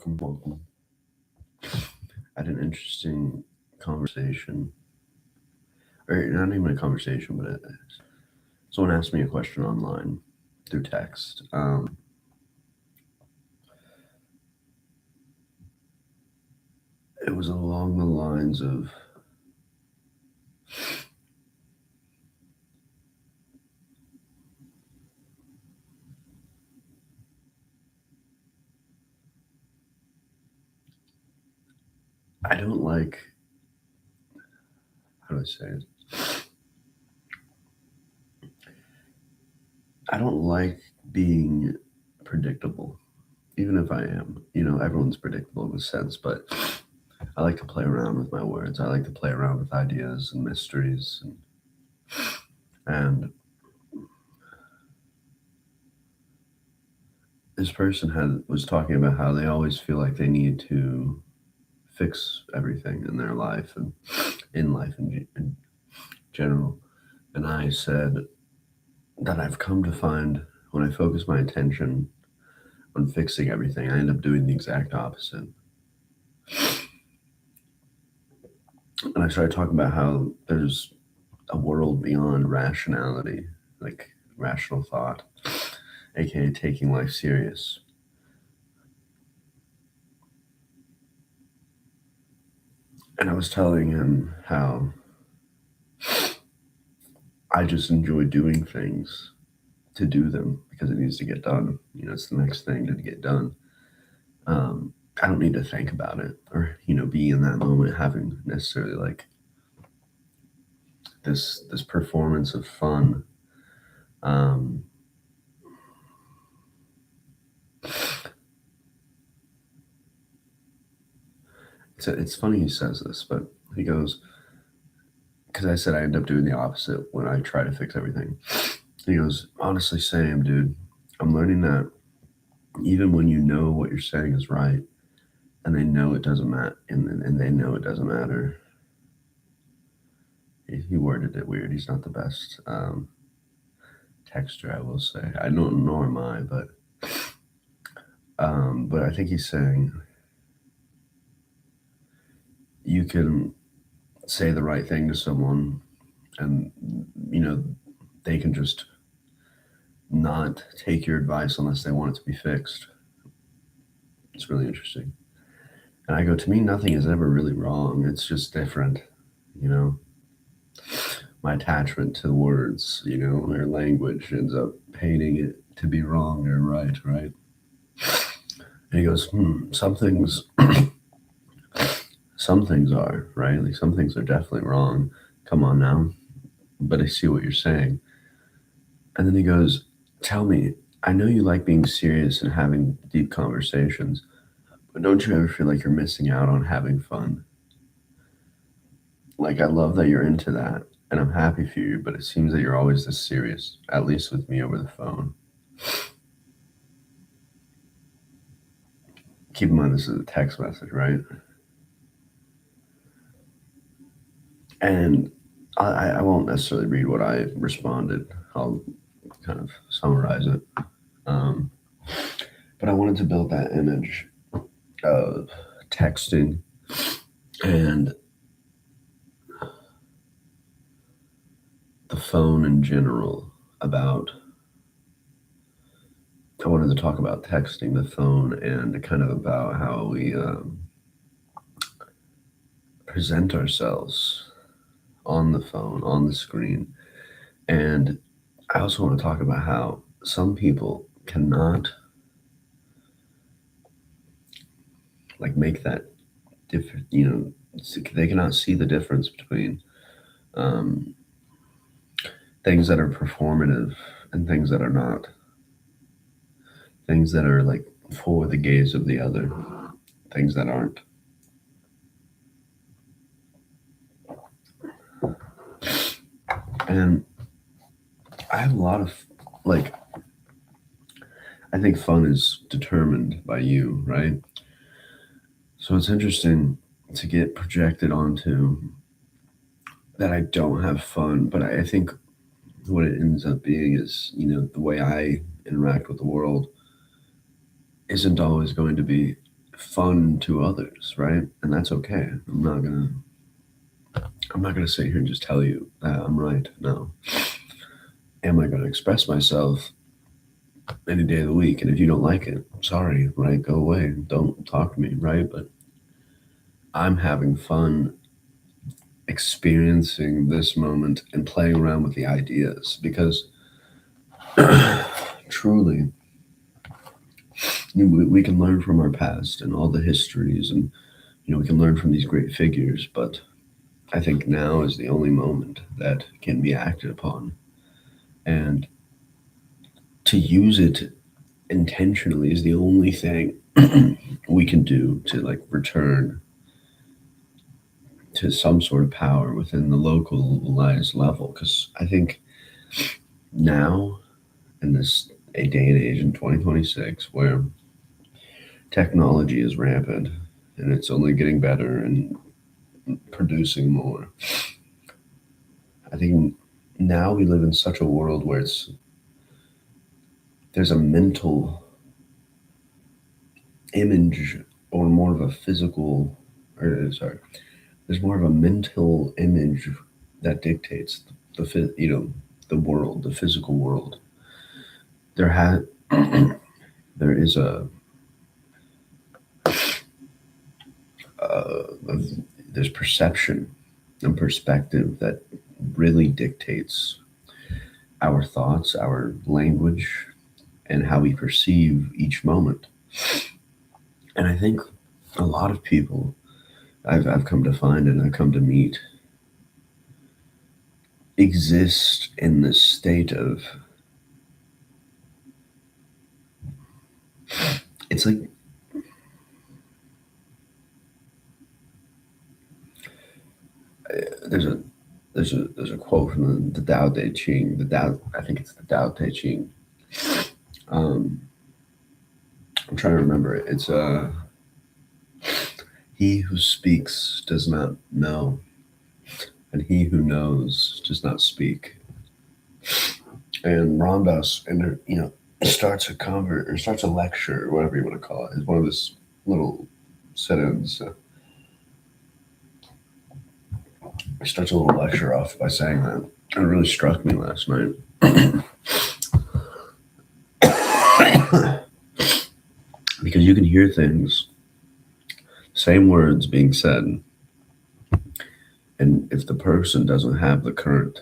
Welcome. I had an interesting conversation, or not even a conversation, but someone asked me a question online through text. It was along the lines of, I don't like, how do I say it? I don't like being predictable, even if I am. Everyone's predictable in a sense, but I like to play around with my words. I like to play around with ideas and mysteries, and this person was talking about how they always feel like they need to fix everything in their life and in life in general. And I said that I've come to find when I focus my attention on fixing everything, I end up doing the exact opposite. And I started talking about how there's a world beyond rationality, like rational thought, aka taking life serious. And I was telling him how I just enjoy doing things to do them because it needs to get done. It's the next thing to get done. I don't need to think about it or be in that moment having necessarily like this performance of fun. Um, it's funny he says this, but he goes, because I said I end up doing the opposite when I try to fix everything. He goes, honestly, same, dude. I'm learning that even when you know what you're saying is right, and they know it doesn't matter, and they know it doesn't matter. He worded it weird. He's not the best texture, I will say. I don't, nor am I, but I think he's saying you can say the right thing to someone, and they can just not take your advice unless they want it to be fixed. It's really interesting. And I go, to me, nothing is ever really wrong. It's just different, you know. My attachment to words, or language ends up painting it to be wrong or right, right? And he goes, some things are, right? Like some things are definitely wrong. Come on now. But I see what you're saying. And then he goes, tell me, I know you like being serious and having deep conversations, but don't you ever feel like you're missing out on having fun? Like, I love that you're into that, and I'm happy for you, but it seems that you're always this serious, at least with me over the phone. Keep in mind, this is a text message, right? And I won't necessarily read what I responded. I'll kind of summarize it. Um, but I wanted to build that image of texting and the phone in general. I wanted to talk about texting, the phone, and kind of about how we present ourselves on the phone, on the screen. And I also want to talk about how some people cannot like make that different, they cannot see the difference between um, things that are performative and things that are not, things that are like for the gaze of the other, things that aren't. And I have a lot of like, I think fun is determined by you, right? So it's interesting to get projected onto that I don't have fun, but I think what it ends up being is, the way I interact with the world isn't always going to be fun to others, right? And that's okay. I'm not gonna sit here and just tell you that I'm right. No. Am I gonna express myself any day of the week? And if you don't like it, sorry, right? Go away. Don't talk to me, right? But I'm having fun experiencing this moment and playing around with the ideas because truly we can learn from our past and all the histories, and we can learn from these great figures, but I think now is the only moment that can be acted upon, and to use it intentionally is the only thing we can do to like return to some sort of power within the localized level, because I think now in this a day and age in 2026 where technology is rampant and it's only getting better and producing more, I think now we live in such a world where there's a mental image, or more of a physical, or sorry, there's more of a mental image that dictates the world, the physical world. There had there is a there's perception and perspective that really dictates our thoughts, our language, and how we perceive each moment. And I think a lot of people I've come to find and I've come to meet exist in this state of, it's like, there's a there's a quote from the Tao Te Ching. I think it's the Tao Te Ching. Um, I'm trying to remember it. It's he who speaks does not know, and he who knows does not speak. And Ram Dass, and starts a convert or starts a lecture or whatever you want to call it. It's one of his little sit-ins. He starts a little lecture off by saying that. And it really struck me last night. Because you can hear things, same words being said, and if the person doesn't have the current,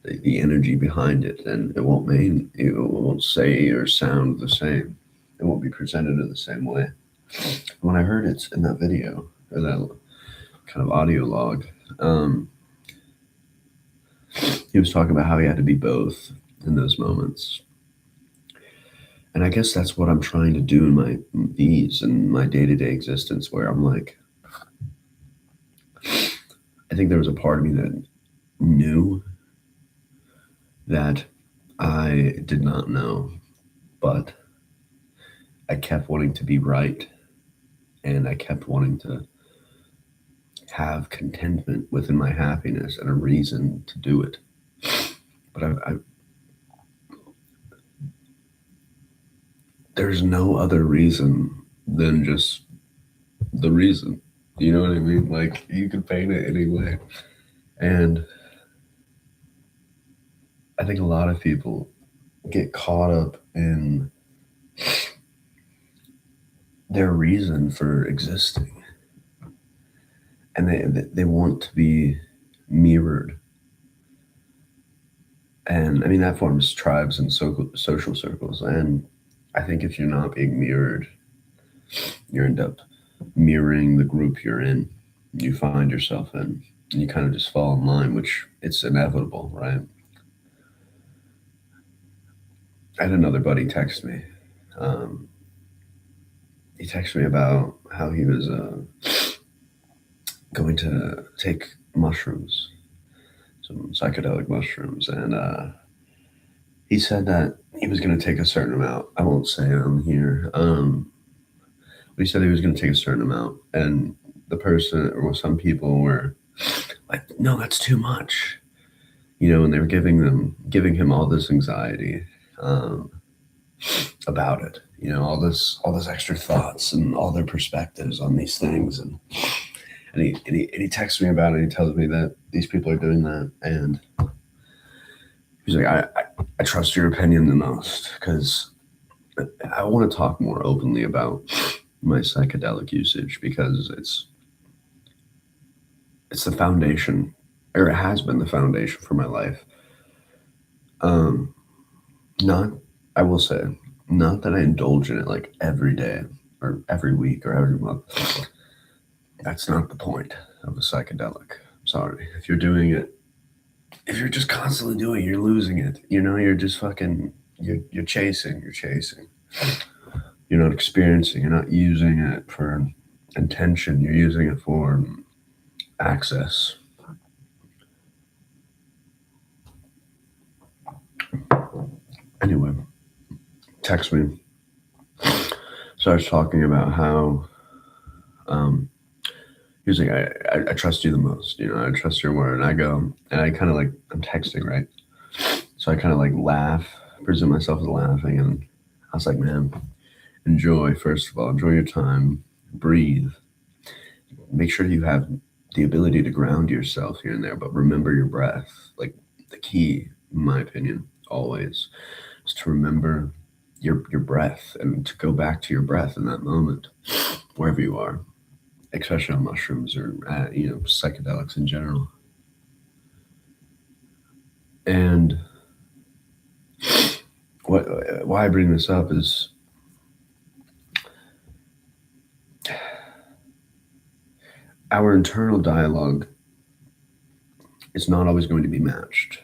the energy behind it, then it won't say or sound the same. It won't be presented in the same way. When I heard it in that video, or that kind of audio log, he was talking about how he had to be both in those moments. And I guess that's what I'm trying to do in my day-to-day existence, where I'm like, I think there was a part of me that knew that I did not know, but I kept wanting to be right, and I kept wanting to have contentment within my happiness and a reason to do it. But there's no other reason than just the reason. You know what I mean? Like, you can paint it any way. And I think a lot of people get caught up in their reason for existing, and they want to be mirrored. And I mean, that forms tribes and social circles. And I think if you're not being mirrored, you end up mirroring the group you're in, you find yourself in, and you kind of just fall in line, which it's inevitable, right? I had another buddy text me. Um, he texted me about how he was going to take mushrooms, some psychedelic mushrooms, and he said that he was going to take a certain amount. I won't say it on here. But he said he was going to take a certain amount, and the person, or some people, were like, "No, that's too much," and they were giving him all this anxiety. Um, about it. All this extra thoughts and all their perspectives on these things, and he texts me about it. And he tells me that these people are doing that, and he's like, I trust your opinion the most because I want to talk more openly about my psychedelic usage because it's the foundation, or it has been the foundation for my life. Um, not, I will say, not that I indulge in it like every day or every week or every month. That's not the point of a psychedelic. Sorry. If you're doing it, if you're just constantly doing it, you're losing it. You're just fucking, you're chasing. You're not experiencing, you're not using it for intention, you're using it for access. Anyway, text me, starts talking about how um, he was like, I trust you the most, I trust your word. And I go, and I kind of like, I'm texting, right? So I kind of like laugh, present myself as laughing. And I was like, man, enjoy, first of all, enjoy your time, breathe, make sure you have the ability to ground yourself here and there, but remember your breath. Like the key, in my opinion, always is to remember your breath and to go back to your breath in that moment, wherever you are, especially on mushrooms or psychedelics in general. And why I bring this up is our internal dialogue is not always going to be matched.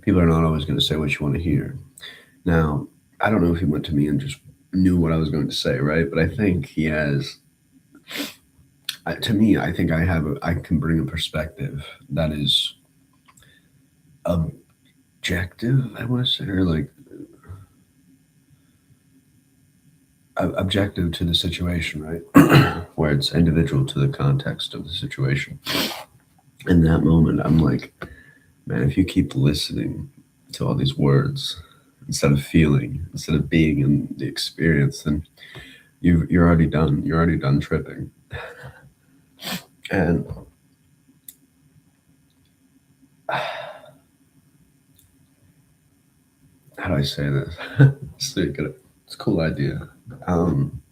People are not always going to say what you want to hear. Now, I don't know if he went to me and just knew what I was going to say, right? But I think he has. To me, I think I can bring a perspective that is objective. I want to say, or like objective to the situation, right? Where it's individual to the context of the situation. In that moment, I'm like, man, if you keep listening to all these words instead of feeling, instead of being in the experience, then you're already done. You're already done tripping. And how do I say this? It's a cool idea. Um,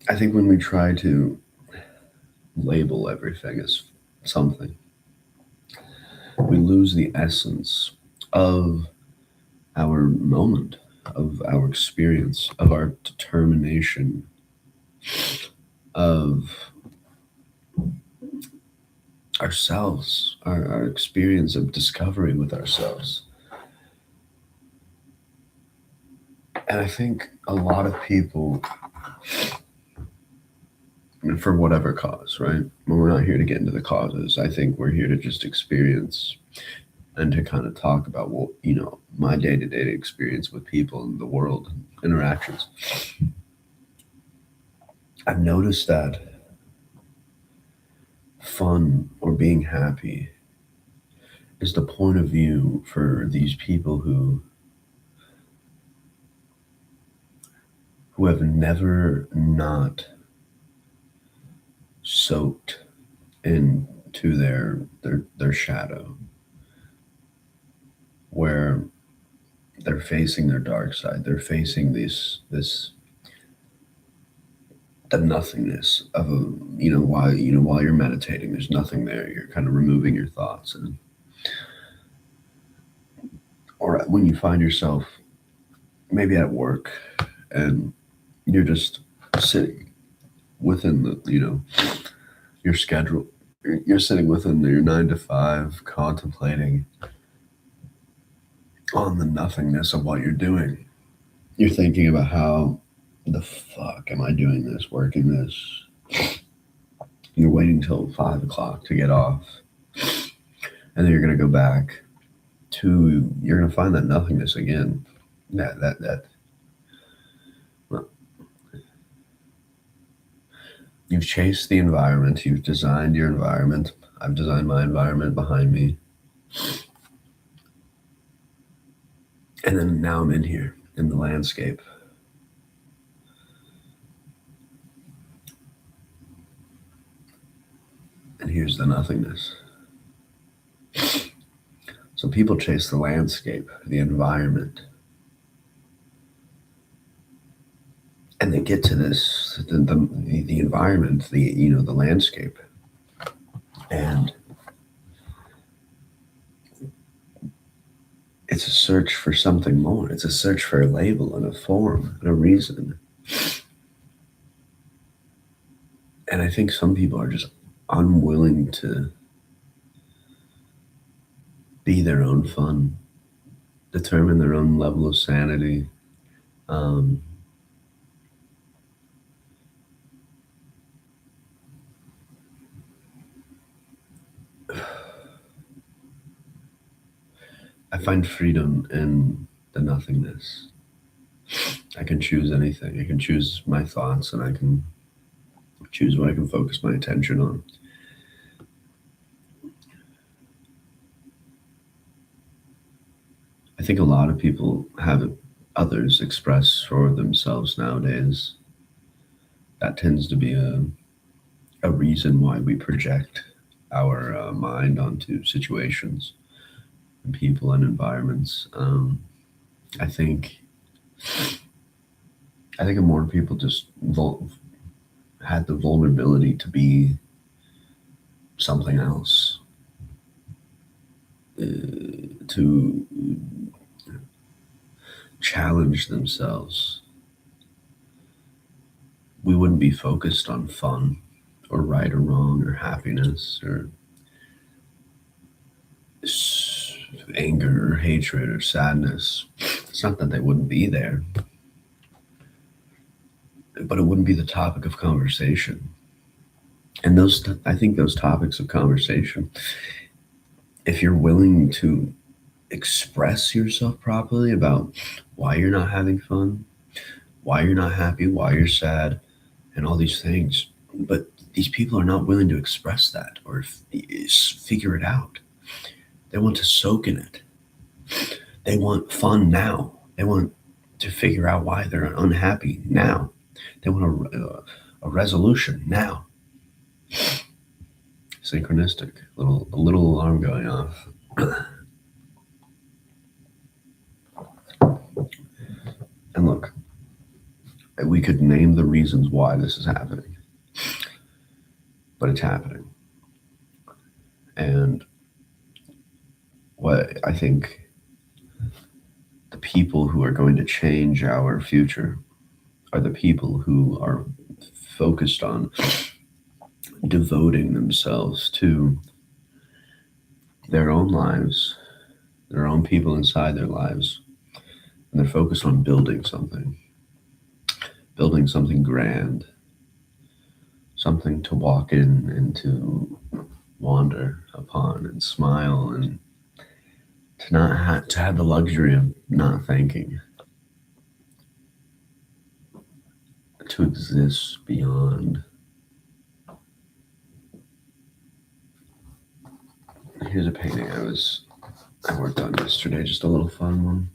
I think when we try to label everything as something, we lose the essence of our moment, of our experience, of our determination, of ourselves, our experience of discovery with ourselves. And I think a lot of people, and for whatever cause, right? Well, we're not here to get into the causes. I think we're here to just experience and to kind of talk about, well, my day to day experience with people in the world, interactions. I've noticed that fun or being happy is the point of view for these people who have never not soaked into their shadow, where they're facing their dark side. They're facing this the nothingness of a while you're meditating. There's nothing there. You're kind of removing your thoughts, and or when you find yourself maybe at work and you're just sitting within the your schedule. You're sitting within your 9 to 5, contemplating on the nothingness of what you're doing. You're thinking about how the fuck am I doing this, working this. You're waiting till 5 o'clock to get off, and then you're gonna go back to. You're gonna find that nothingness again. That well, you've chased the environment. You've designed your environment I've designed my environment behind me. And then now I'm in here in the landscape. And here's the nothingness. So people chase the landscape, the environment. And they get to this, the environment, the landscape. And it's a search for something more. It's a search for a label and a form and a reason. And I think some people are just unwilling to be their own fun, determine their own level of sanity. Um, I find freedom in the nothingness. I can choose anything. I can choose my thoughts, and I can choose what I can focus my attention on. I think a lot of people have others express for themselves nowadays. That tends to be a reason why we project our mind onto situations and people and environments. I think if more people just had the vulnerability to be something else, to challenge themselves, we wouldn't be focused on fun or right or wrong or happiness or anger or hatred or sadness. It's not that they wouldn't be there, but it wouldn't be the topic of conversation. And I think those topics of conversation, if you're willing to express yourself properly about why you're not having fun, why you're not happy, why you're sad, and all these things, but these people are not willing to express that or figure it out. They want to soak in it. They want fun now. They want to figure out why they're unhappy now. They want a resolution now. Synchronistic. A little alarm going off. And look, we could name the reasons why this is happening, but it's happening. And what I think the people who are going to change our future are the people who are focused on devoting themselves to their own lives, their own people inside their lives, and they're focused on building something grand, something to walk in and to wander upon and smile, and to not have the luxury of not thinking, to exist beyond. Here's a painting I worked on yesterday, just a little fun one.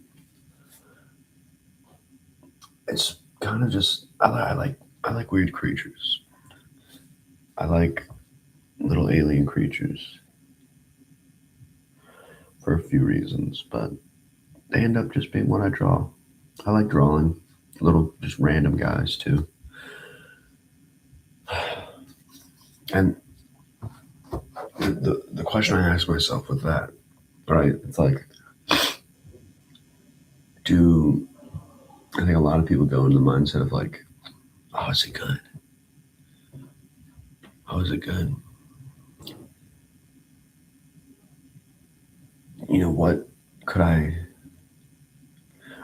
It's kind of just I like weird creatures. I like little alien creatures for a few reasons, but they end up just being what I draw. I like drawing little just random guys too. And the question I ask myself with that, right? It's like, I think a lot of people go into the mindset of like, oh, is it good? Oh, is it good? What could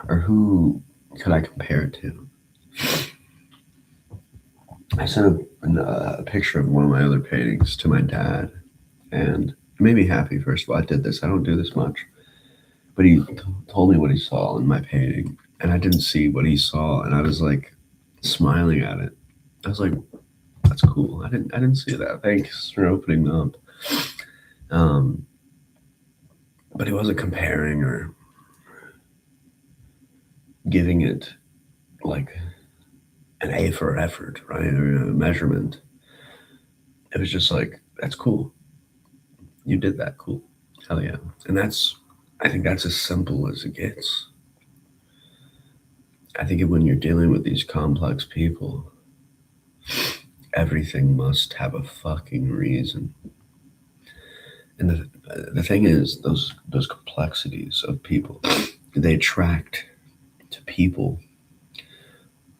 who could I compare it to? I sent a picture of one of my other paintings to my dad, and it made me happy. First of all, I did this. I don't do this much, but he told me what he saw in my painting, and I didn't see what he saw, and I was like smiling at it. I was like, "That's cool. I didn't see that. Thanks for opening up." But he wasn't comparing or giving it like an A for effort, right? Or a measurement. It was just like, that's cool. You did that. Cool. Hell yeah. And I think that's as simple as it gets. I think when you're dealing with these complex people, everything must have a fucking reason. And the thing is, those complexities of people, they attract to people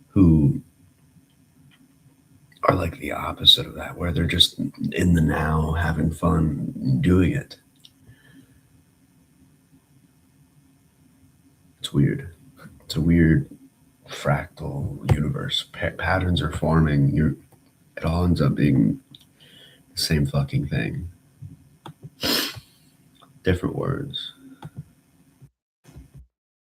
who are like the opposite of that, where they're just in the now, having fun, doing it. It's weird. It's a weird fractal universe. Patterns are forming. It all ends up being the same fucking thing. Different words.